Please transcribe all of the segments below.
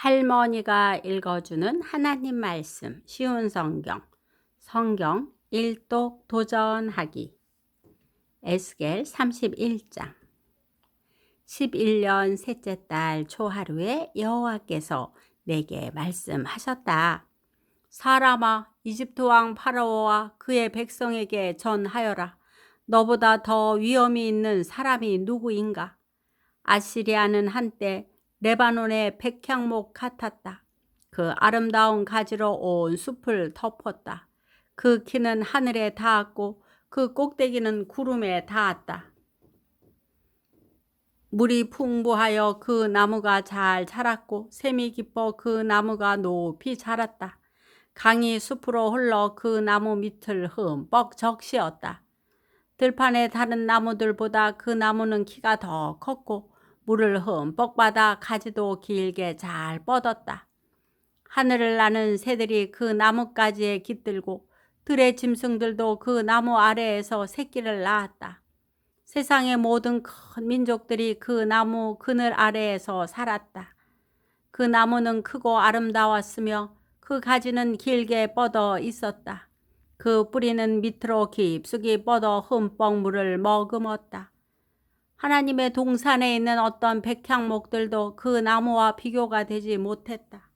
할머니가 읽어주는 하나님 말씀 쉬운 성경 일독 도전하기 에스겔 31장 11년 셋째 달 초하루에 여호와께서 내게 말씀하셨다. 사람아, 이집트 왕 파라오와 그의 백성에게 전하여라. 너보다 더 위엄이 있는 사람이 누구인가? 아시리아는 한때 레바논의 백향목 같았다. 그 아름다운 가지로 온 숲을 덮었다. 그 키는 하늘에 닿았고 그 꼭대기는 구름에 닿았다. 물이 풍부하여 그 나무가 잘 자랐고 샘이 깊어 그 나무가 높이 자랐다. 강이 숲으로 흘러 그 나무 밑을 흠뻑 적시었다. 들판의 다른 나무들보다 그 나무는 키가 더 컸고 물을 흠뻑 받아 가지도 길게 잘 뻗었다. 하늘을 나는 새들이 그 나뭇가지에 깃들고 들의 짐승들도 그 나무 아래에서 새끼를 낳았다. 세상의 모든 큰 민족들이 그 나무 그늘 아래에서 살았다. 그 나무는 크고 아름다웠으며 그 가지는 길게 뻗어 있었다. 그 뿌리는 밑으로 깊숙이 뻗어 흠뻑 물을 머금었다. 하나님의 동산에 있는 어떤 백향목들도 그 나무와 비교가 되지 못했다.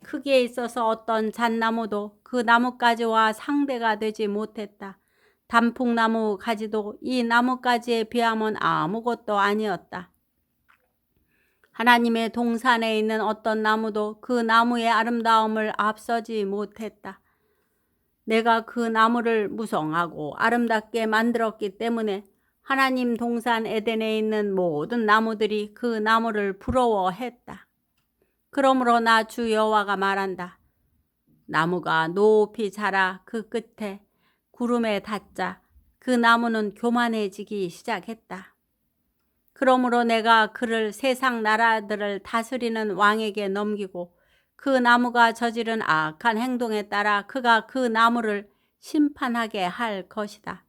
크기에 있어서 어떤 잣나무도 그 나뭇가지와 상대가 되지 못했다. 단풍나무 가지도 이 나뭇가지에 비하면 아무것도 아니었다. 하나님의 동산에 있는 어떤 나무도 그 나무의 아름다움을 앞서지 못했다. 내가 그 나무를 무성하고 아름답게 만들었기 때문에 하나님 동산 에덴에 있는 모든 나무들이 그 나무를 부러워했다. 그러므로 나 주 여호와가 말한다. 나무가 높이 자라 그 끝에 구름에 닿자 그 나무는 교만해지기 시작했다. 그러므로 내가 그를 세상 나라들을 다스리는 왕에게 넘기고 그 나무가 저지른 악한 행동에 따라 그가 그 나무를 심판하게 할 것이다.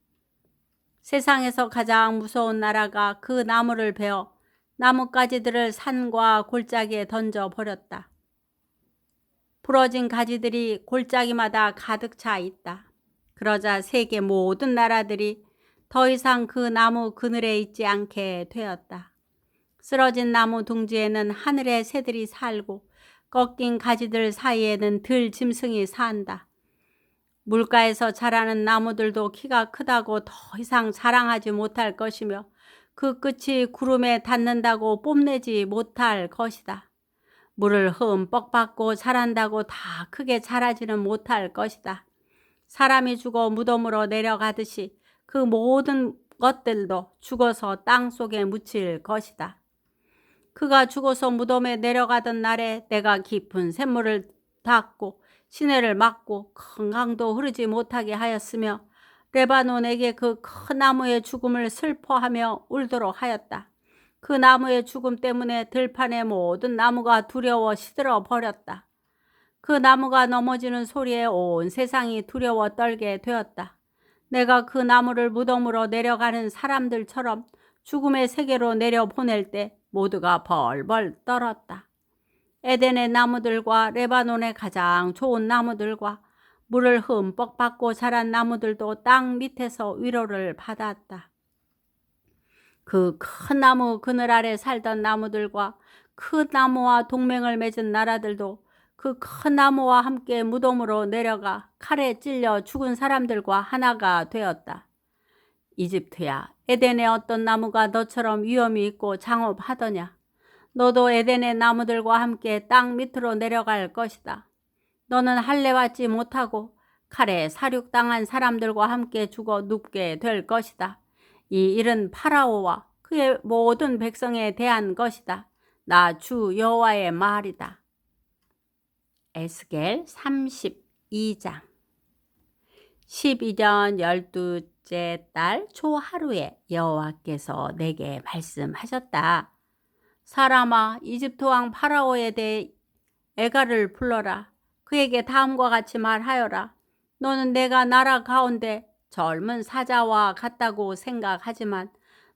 세상에서 가장 무서운 나라가 그 나무를 베어 나뭇가지들을 산과 골짜기에 던져버렸다. 부러진 가지들이 골짜기마다 가득 차 있다. 그러자 세계 모든 나라들이 더 이상 그 나무 그늘에 있지 않게 되었다. 쓰러진 나무 둥지에는 하늘의 새들이 살고 꺾인 가지들 사이에는 들 짐승이 산다. 물가에서 자라는 나무들도 키가 크다고 더 이상 자랑하지 못할 것이며 그 끝이 구름에 닿는다고 뽐내지 못할 것이다. 물을 흠뻑 받고 자란다고 다 크게 자라지는 못할 것이다. 사람이 죽어 무덤으로 내려가듯이 그 모든 것들도 죽어서 땅 속에 묻힐 것이다. 그가 죽어서 무덤에 내려가던 날에 내가 깊은 샘물을 닫고 시내를 막고 큰 강도 흐르지 못하게 하였으며 레바논에게 그 큰 나무의 죽음을 슬퍼하며 울도록 하였다. 그 나무의 죽음 때문에 들판의 모든 나무가 두려워 시들어 버렸다. 그 나무가 넘어지는 소리에 온 세상이 두려워 떨게 되었다. 내가 그 나무를 무덤으로 내려가는 사람들처럼 죽음의 세계로 내려보낼 때 모두가 벌벌 떨었다. 에덴의 나무들과 레바논의 가장 좋은 나무들과 물을 흠뻑 받고 자란 나무들도 땅 밑에서 위로를 받았다. 그 큰 나무 그늘 아래 살던 나무들과 큰 나무와 동맹을 맺은 나라들도 그 큰 나무와 함께 무덤으로 내려가 칼에 찔려 죽은 사람들과 하나가 되었다. 이집트야, 에덴의 어떤 나무가 너처럼 위엄이 있고 장업하더냐? 너도 에덴의 나무들과 함께 땅 밑으로 내려갈 것이다. 너는 할례받지 못하고 칼에 사륙당한 사람들과 함께 죽어 눕게 될 것이다. 이 일은 파라오와 그의 모든 백성에 대한 것이다. 나 주 여호와의 말이다. 에스겔 32장 12년 12째 달 초하루에 여호와께서 내게 말씀하셨다. 사람아, 이집트 왕 파라오에 대해 애가를 불러라. 그에게 다음과 같이 말하여라. 너는 내가 나라 가운데 젊은 사자와 같다고 생각하지만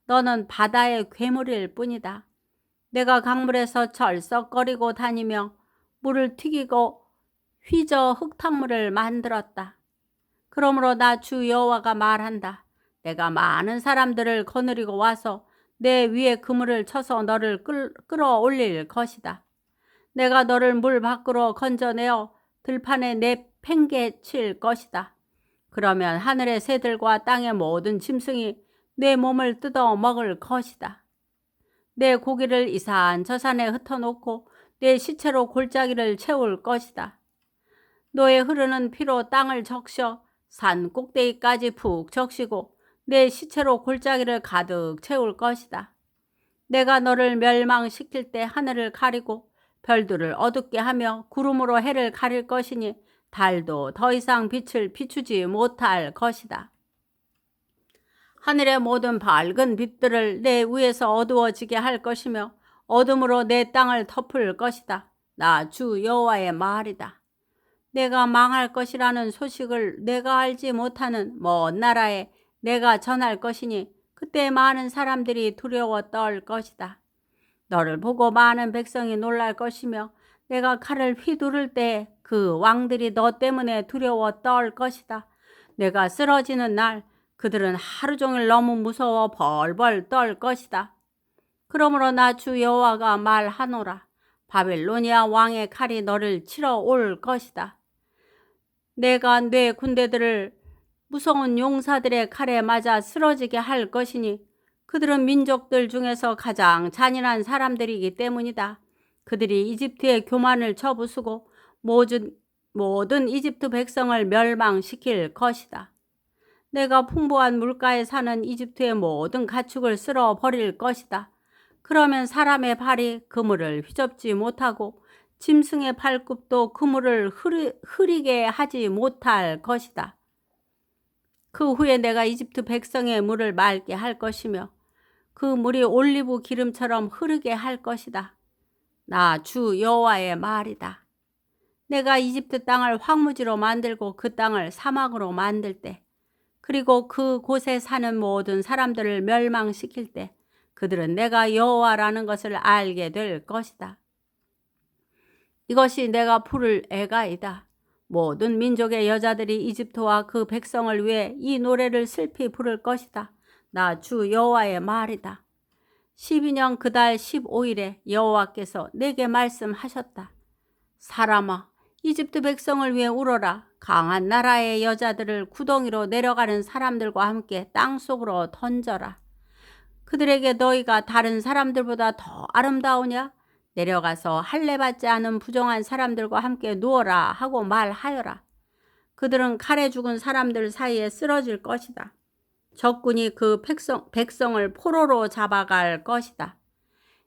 너는 바다의 괴물일 뿐이다. 내가 강물에서 철썩거리고 다니며 물을 튀기고 휘저 흙탕물을 만들었다. 그러므로 나 주 여호와가 말한다. 내가 많은 사람들을 거느리고 와서 내 위에 그물을 쳐서 너를 끌어올릴 것이다. 내가 너를 물 밖으로 건져내어 들판에 내팽개칠 것이다. 그러면 하늘의 새들과 땅의 모든 짐승이 내 몸을 뜯어 먹을 것이다. 내 고기를 이산저산에 흩어놓고 내 시체로 골짜기를 채울 것이다. 너의 흐르는 피로 땅을 적셔 산 꼭대기까지 푹 적시고 내 시체로 골짜기를 가득 채울 것이다. 내가 너를 멸망시킬 때 하늘을 가리고 별들을 어둡게 하며 구름으로 해를 가릴 것이니 달도 더 이상 빛을 비추지 못할 것이다. 하늘의 모든 밝은 빛들을 내 위에서 어두워지게 할 것이며 어둠으로 내 땅을 덮을 것이다. 나 주 여호와의 말이다. 내가 망할 것이라는 소식을 내가 알지 못하는 먼 나라에 내가 전할 것이니 그때 많은 사람들이 두려워 떨 것이다. 너를 보고 많은 백성이 놀랄 것이며 내가 칼을 휘두를 때 그 왕들이 너 때문에 두려워 떨 것이다. 내가 쓰러지는 날 그들은 하루 종일 너무 무서워 벌벌 떨 것이다. 그러므로 나 주 여호와가 말하노라. 바벨로니아 왕의 칼이 너를 치러 올 것이다. 내가 내 군대들을 무서운 용사들의 칼에 맞아 쓰러지게 할 것이니 그들은 민족들 중에서 가장 잔인한 사람들이기 때문이다. 그들이 이집트의 교만을 쳐부수고 모든 이집트 백성을 멸망시킬 것이다. 내가 풍부한 물가에 사는 이집트의 모든 가축을 쓸어버릴 것이다. 그러면 사람의 발이 그물을 휘젓지 못하고 짐승의 발굽도 그물을 흐리게 하지 못할 것이다. 그 후에 내가 이집트 백성의 물을 맑게 할 것이며 그 물이 올리브 기름처럼 흐르게 할 것이다. 나 주 여호와의 말이다. 내가 이집트 땅을 황무지로 만들고 그 땅을 사막으로 만들 때 그리고 그 곳에 사는 모든 사람들을 멸망시킬 때 그들은 내가 여호와라는 것을 알게 될 것이다. 이것이 내가 부를 애가이다. 모든 민족의 여자들이 이집트와 그 백성을 위해 이 노래를 슬피 부를 것이다. 나 주 여호와의 말이다. 12년 그달 15일에 여호와께서 내게 말씀하셨다. 사람아, 이집트 백성을 위해 울어라. 강한 나라의 여자들을 구덩이로 내려가는 사람들과 함께 땅속으로 던져라. 그들에게 너희가 다른 사람들보다 더 아름다우냐? 내려가서 할례받지 않은 부정한 사람들과 함께 누워라 하고 말하여라. 그들은 칼에 죽은 사람들 사이에 쓰러질 것이다. 적군이 그 백성을 포로로 잡아갈 것이다.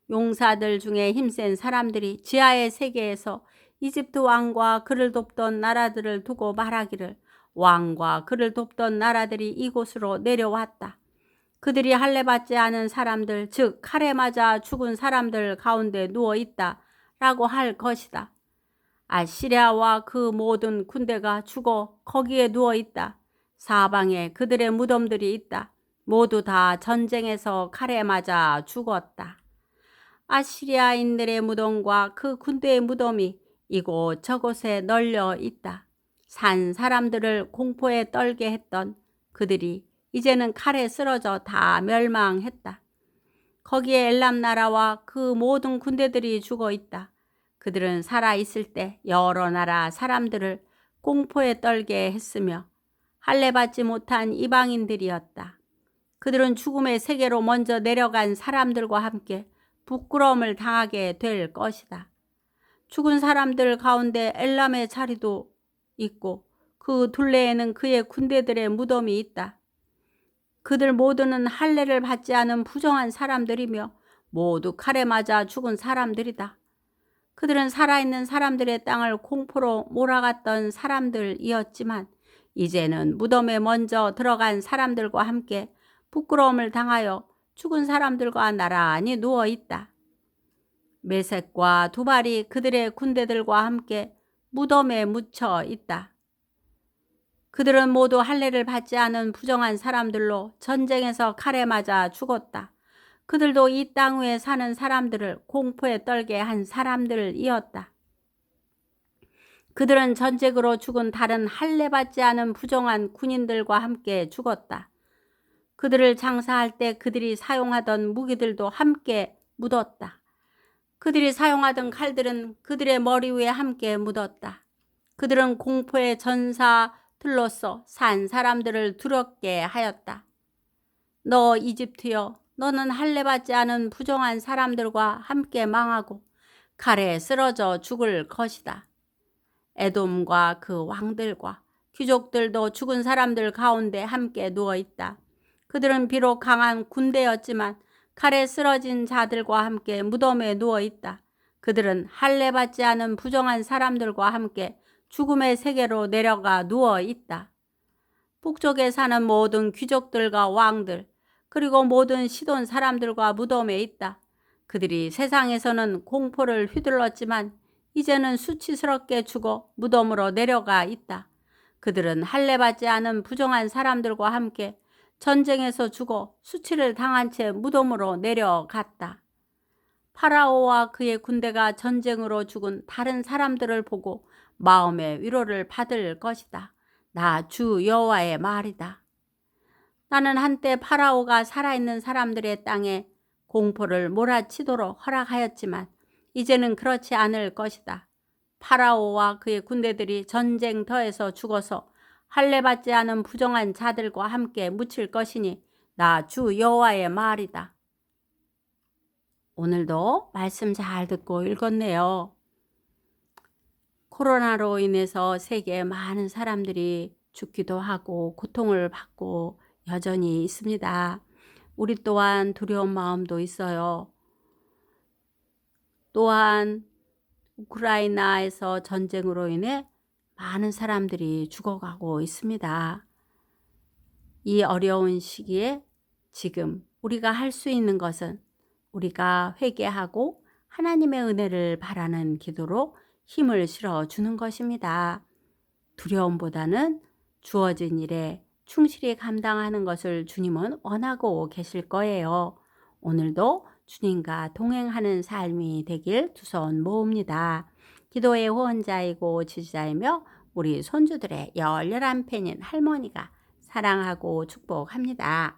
용사들 중에 힘센 사람들이 지하의 세계에서 이집트 왕과 그를 돕던 나라들을 두고 말하기를 왕과 그를 돕던 나라들이 이곳으로 내려왔다. 그들이 할례받지 않은 사람들, 즉 칼에 맞아 죽은 사람들 가운데 누워있다 라고 할 것이다. 아시리아와 그 모든 군대가 죽어 거기에 누워있다. 사방에 그들의 무덤들이 있다. 모두 다 전쟁에서 칼에 맞아 죽었다. 아시리아인들의 무덤과 그 군대의 무덤이 이곳저곳에 널려 있다. 산 사람들을 공포에 떨게 했던 그들이 이제는 칼에 쓰러져 다 멸망했다. 거기에 엘람 나라와 그 모든 군대들이 죽어 있다. 그들은 살아있을 때 여러 나라 사람들을 공포에 떨게 했으며 할례받지 못한 이방인들이었다. 그들은 죽음의 세계로 먼저 내려간 사람들과 함께 부끄러움을 당하게 될 것이다. 죽은 사람들 가운데 엘람의 자리도 있고 그 둘레에는 그의 군대들의 무덤이 있다. 그들 모두는 할례를 받지 않은 부정한 사람들이며 모두 칼에 맞아 죽은 사람들이다. 그들은 살아있는 사람들의 땅을 공포로 몰아갔던 사람들이었지만 이제는 무덤에 먼저 들어간 사람들과 함께 부끄러움을 당하여 죽은 사람들과 나란히 누워있다. 메섹과 두발이 그들의 군대들과 함께 무덤에 묻혀 있다. 그들은 모두 할례를 받지 않은 부정한 사람들로 전쟁에서 칼에 맞아 죽었다. 그들도 이 땅 위에 사는 사람들을 공포에 떨게 한 사람들이었다. 그들은 전쟁으로 죽은 다른 할례받지 않은 부정한 군인들과 함께 죽었다. 그들을 장사할 때 그들이 사용하던 무기들도 함께 묻었다. 그들이 사용하던 칼들은 그들의 머리 위에 함께 묻었다. 그들은 공포의 전사들로서 산 사람들을 두렵게 하였다. 너 이집트여, 너는 할례받지 않은 부정한 사람들과 함께 망하고 칼에 쓰러져 죽을 것이다. 에돔과 그 왕들과 귀족들도 죽은 사람들 가운데 함께 누워있다. 그들은 비록 강한 군대였지만 칼에 쓰러진 자들과 함께 무덤에 누워있다. 그들은 할례받지 않은 부정한 사람들과 함께 죽음의 세계로 내려가 누워있다. 북쪽에 사는 모든 귀족들과 왕들, 그리고 모든 시돈 사람들과 무덤에 있다. 그들이 세상에서는 공포를 휘둘렀지만 이제는 수치스럽게 죽어 무덤으로 내려가 있다. 그들은 할례받지 않은 부정한 사람들과 함께 전쟁에서 죽어 수치를 당한 채 무덤으로 내려갔다. 파라오와 그의 군대가 전쟁으로 죽은 다른 사람들을 보고 마음의 위로를 받을 것이다. 나 주 여호와의 말이다. 나는 한때 파라오가 살아있는 사람들의 땅에 공포를 몰아치도록 허락하였지만 이제는 그렇지 않을 것이다. 파라오와 그의 군대들이 전쟁터에서 죽어서 할례받지 않은 부정한 자들과 함께 묻힐 것이니 나 주 여호와의 말이다. 오늘도 말씀 잘 듣고 읽었네요. 코로나로 인해서 세계에 많은 사람들이 죽기도 하고 고통을 받고 여전히 있습니다. 우리 또한 두려운 마음도 있어요. 또한 우크라이나에서 전쟁으로 인해 많은 사람들이 죽어가고 있습니다. 이 어려운 시기에 지금 우리가 할 수 있는 것은 우리가 회개하고 하나님의 은혜를 바라는 기도로 힘을 실어주는 것입니다. 두려움보다는 주어진 일에 충실히 감당하는 것을 주님은 원하고 계실 거예요. 오늘도 주님과 동행하는 삶이 되길 두 손 모읍니다. 기도의 후원자이고 지지자이며 우리 손주들의 열렬한 팬인 할머니가 사랑하고 축복합니다.